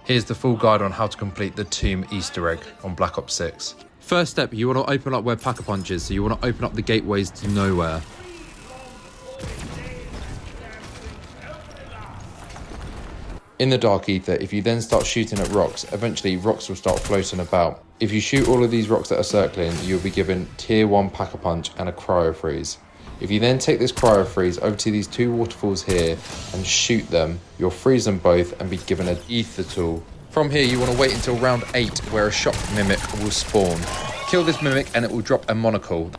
Here's the full guide on how to complete the Tomb Easter egg on Black Ops 6. First step, you want to open up where Pack-a-Punch is, so you want to open up the gateways to nowhere. In the Dark Ether, if you then start shooting at rocks, eventually rocks will start floating about. If you shoot all of these rocks that are circling, you'll be given Tier 1 Pack-a-Punch and a Cryo Freeze. If you then take this Cryo Freeze over to these two waterfalls here and shoot them, you'll freeze them both and be given an Ether tool. From here, you want to wait until round 8 where a Shock Mimic will spawn. Kill this Mimic and it will drop a Monocle.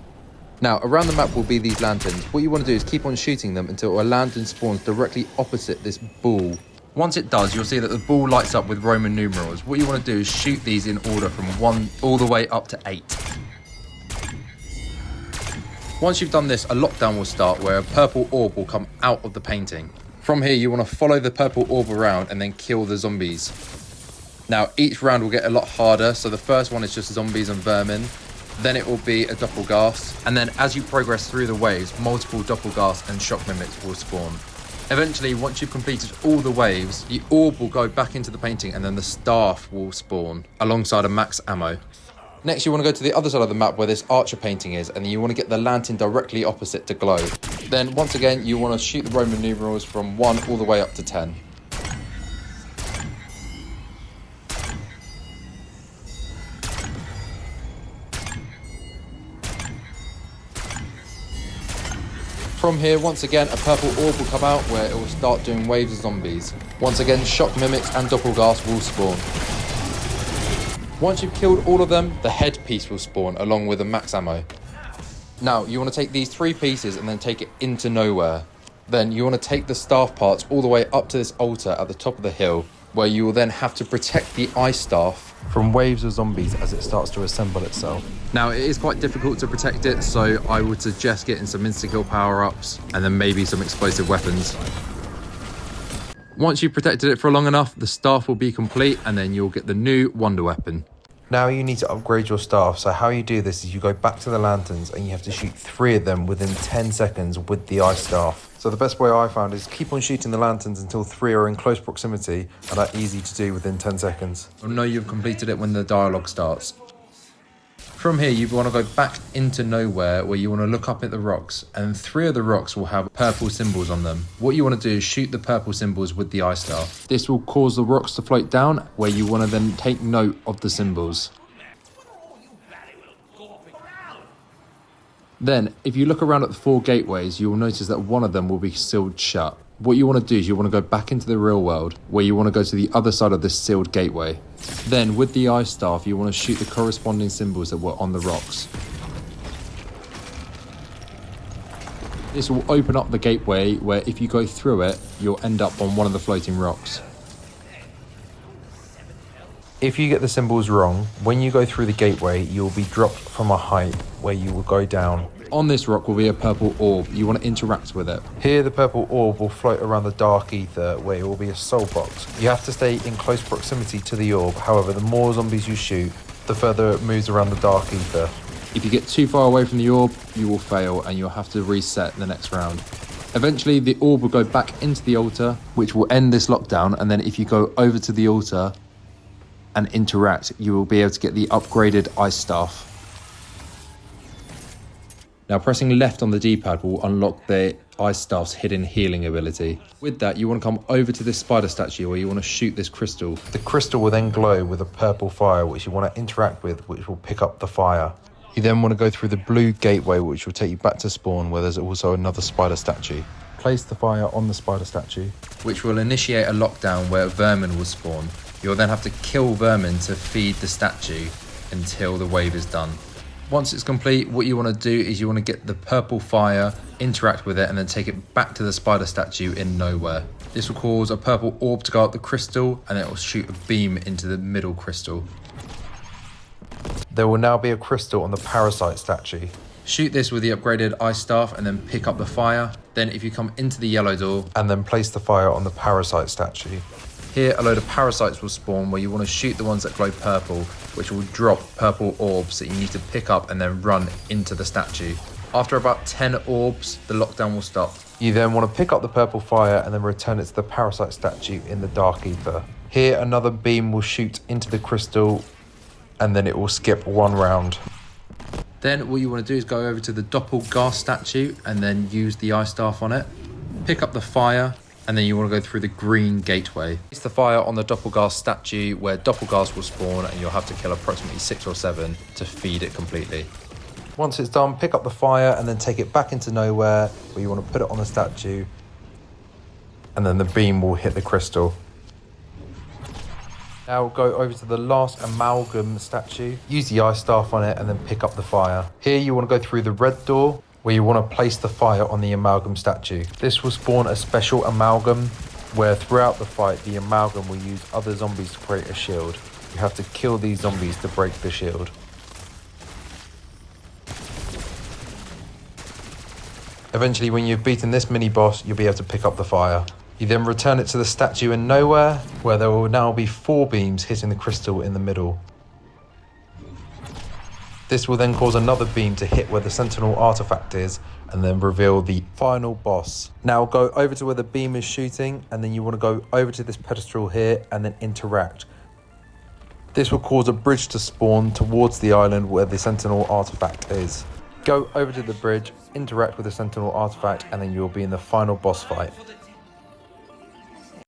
Now, around the map will be these lanterns. What you want to do is keep on shooting them until a lantern spawns directly opposite this ball. Once it does, you'll see that the ball lights up with Roman numerals. What you want to do is shoot these in order from 1 all the way up to 8. Once you've done this, a lockdown will start where a purple orb will come out of the painting. From here, you want to follow the purple orb around and then kill the zombies. Now, each round will get a lot harder, so the first one is just zombies and vermin. Then it will be a Doppelghast, and then as you progress through the waves, multiple Doppelghast and Shock Mimics will spawn. Eventually, once you've completed all the waves, the orb will go back into the painting and then the staff will spawn alongside a max ammo. Next, you want to go to the other side of the map where this archer painting is, and then you want to get the lantern directly opposite to glow. Then, once again, you want to shoot the Roman numerals from 1 all the way up to 10. From here, once again, a purple orb will come out where it will start doing waves of zombies. Once again, Shock Mimics and Doppelghast will spawn. Once you've killed all of them, the headpiece will spawn along with the max ammo. Now, you want to take these 3 pieces and then take it into nowhere. Then you want to take the staff parts all the way up to this altar at the top of the hill, where you will then have to protect the ice staff from waves of zombies as it starts to assemble itself. Now, it is quite difficult to protect it, so I would suggest getting some insta-kill power-ups and then maybe some explosive weapons. Once you've protected it for long enough, the staff will be complete and then you'll get the new wonder weapon. Now you need to upgrade your staff, so how you do this is you go back to the lanterns and you have to shoot 3 of them within 10 seconds with the ice staff. So the best way I found is keep on shooting the lanterns until 3 are in close proximity and are easy to do within 10 seconds. You'll know you've completed it when the dialogue starts. From here, you want to go back into nowhere where you want to look up at the rocks, and 3 of the rocks will have purple symbols on them. What you want to do is shoot the purple symbols with the ice staff. This will cause the rocks to float down, where you want to then take note of the symbols. Then, if you look around at the 4 gateways, you will notice that one of them will be sealed shut. What you want to do is you want to go back into the real world, where you want to go to the other side of this sealed gateway. Then, with the ice staff, you want to shoot the corresponding symbols that were on the rocks. This will open up the gateway, where if you go through it, you'll end up on one of the floating rocks. If you get the symbols wrong, when you go through the gateway, you will be dropped from a height where you will go down. On this rock will be a purple orb. You want to interact with it. Here, the purple orb will float around the Dark Ether, where it will be a soul box. You have to stay in close proximity to the orb. However, the more zombies you shoot, the further it moves around the Dark Ether. If you get too far away from the orb, you will fail and you'll have to reset the next round. Eventually, the orb will go back into the altar, which will end this lockdown. And then if you go over to the altar and interact, you will be able to get the upgraded ice staff. Now, pressing left on the D-pad will unlock the ice staff's hidden healing ability. With that, you want to come over to this spider statue where you want to shoot this crystal. The crystal will then glow with a purple fire which you want to interact with, which will pick up the fire. You then want to go through the blue gateway, which will take you back to spawn, where there's also another spider statue. Place the fire on the spider statue, which will initiate a lockdown where vermin will spawn. You'll then have to kill vermin to feed the statue until the wave is done. Once it's complete, what you want to do is you want to get the purple fire, interact with it, and then take it back to the spider statue in nowhere. This will cause a purple orb to go up the crystal, and it will shoot a beam into the middle crystal. There will now be a crystal on the parasite statue. Shoot this with the upgraded ice staff and then pick up the fire. Then if you come into the yellow door and then place the fire on the parasite statue. Here, a load of parasites will spawn where you want to shoot the ones that glow purple, which will drop purple orbs that you need to pick up and then run into the statue. After about 10 orbs, the lockdown will stop. You then want to pick up the purple fire and then return it to the parasite statue in the Dark Ether. Here, another beam will shoot into the crystal and then it will skip one round. Then what you want to do is go over to the Doppelgast statue and then use the ice staff on it. Pick up the fire and then you want to go through the green gateway. It's the fire on the Doppelgast statue where Doppelgast will spawn and you'll have to kill approximately 6 or 7 to feed it completely. Once it's done, pick up the fire and then take it back into nowhere where you want to put it on the statue and then the beam will hit the crystal. Now go over to the last amalgam statue, use the ice staff on it and then pick up the fire. Here you want to go through the red door where you want to place the fire on the amalgam statue. This will spawn a special amalgam where throughout the fight the amalgam will use other zombies to create a shield. You have to kill these zombies to break the shield. Eventually when you've beaten this mini boss you'll be able to pick up the fire. You then return it to the statue in nowhere where there will now be 4 beams hitting the crystal in the middle. This will then cause another beam to hit where the Sentinel artifact is and then reveal the final boss. Now go over to where the beam is shooting and then you want to go over to this pedestal here and then interact. This will cause a bridge to spawn towards the island where the Sentinel artifact is. Go over to the bridge, interact with the Sentinel artifact and then you'll be in the final boss fight.